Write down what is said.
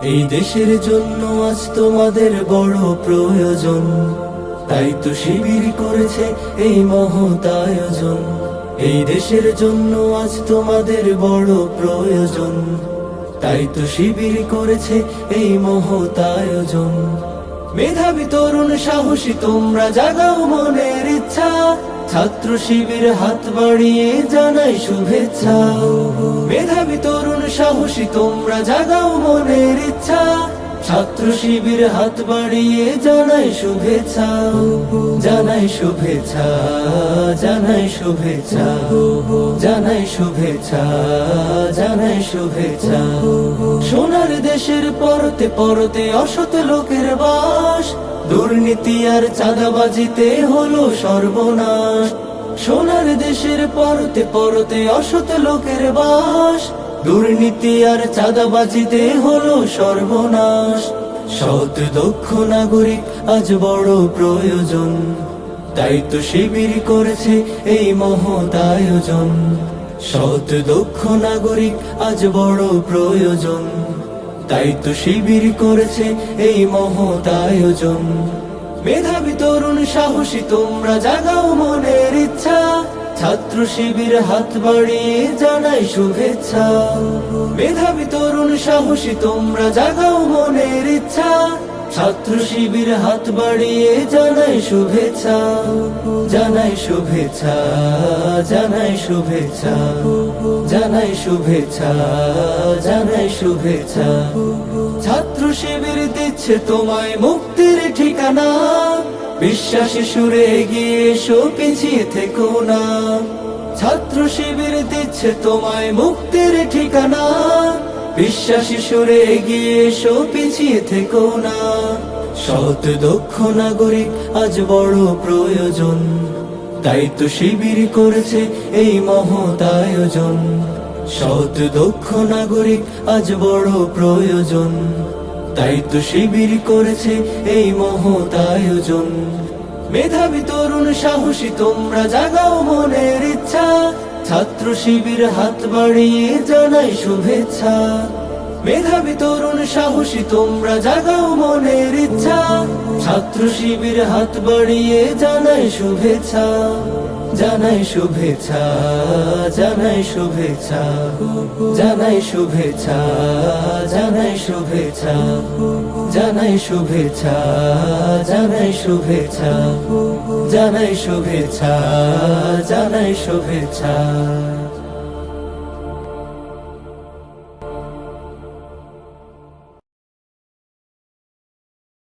এই দেশের জন্য আজ তোমাদের বড় প্রয়োজন, তাই তো শিবির করেছে এই মহৎ আয়োজন। এই দেশের জন্য আজ তোমাদের বড় প্রয়োজন, তাই তো শিবির করেছে এই মহৎ আয়োজন। মেধাবী তরুণ সাহসী তোমরা জাগাও মনের ইচ্ছা, ছাত্র শিবির হাত বাড়িয়ে জানাই শুভেচ্ছা। মেধাবী তরুণ সাহসী তোমরা জাগাও মনের ইচ্ছা, ছাত্র শিবির হাত বাড়িয়ে জানাই শুভেচ্ছা। জানাই শুভেচ্ছা, জানাই শুভেচ্ছা, জানাই শুভেচ্ছা, জানাই শুভেচ্ছা। সোনার দেশের পরতে পরতে অসৎ লোকের বাস, দুর্নীতি আর চাঁদাবাজিতে হলো সর্বনাশ। সোনার দেশের পরতে পরতে অসৎ লোকের বাস, দুর্নীতি আর চাঁদাবাজিতে হলো সর্বনাশ। সৎ দক্ষ নাগরিক আজ বড় প্রয়োজন, তাই তো শিবির করেছে এই মহৎ আয়োজন। সৎ দক্ষ নাগরিক আজ বড় প্রয়োজন, তাই তো শিবির করেছে এই মহৎ আয়োজন। মেধাবী তরুণ সাহসী তোমরা জাগাও মনের ইচ্ছা, ছাত্র শিবির হাত বাড়িয়ে জানাই শুভেচ্ছা। মেধাবী তরুণ সাহসী তোমরা জাগাও মনের ইচ্ছা, ছাত্র শিবির হাত বাড়িয়ে জানাই শুভেচ্ছা। জানাই শুভেচ্ছা, জানাই শুভেচ্ছা, জানাই শুভেচ্ছা, জানাই শুভেচ্ছা। ছাত্র শিবির দিচ্ছে তোমায় মুক্তির ঠিকানা, বিশ্বাসী সুরে এগিয়ে এসো পিছিয়ে থেকো না। ছাত্র শিবির দিচ্ছে তোমায় মুক্তির ঠিকানা, বিশ্বাসী সুরে এগিয়ে এসো পিছিয়ে থেকো না। সৎ দক্ষ নাগরিক আজ বড় প্রয়োজন, তাই তো শিবির করেছে এই মহৎ আয়োজন। সৎ দক্ষ নাগরিক আজ বড় প্রয়োজন, তাই তো শিবির করেছে এই মহৎ আয়োজন। মেধাবী তরুণ সাহসী তোমরা জাগাও মনের ইচ্ছা, ছাত্র শিবির হাত বাড়িয়ে জানাই শুভেচ্ছা। মেধাবী তরুণ সাহসী তোমরা জাগাও মনের ইচ্ছা, ছাত্র শিবির হাত বাড়িয়ে জানাই শুভেচ্ছা। জানাই শুভেচ্ছা, জানাই শুভেচ্ছা, জানাই শুভেচ্ছা, জানাই শুভেচ্ছা, জানাই শুভেচ্ছা, জানাই শুভেচ্ছা, জানাই শুভেচ্ছা, জানাই শুভেচ্ছা।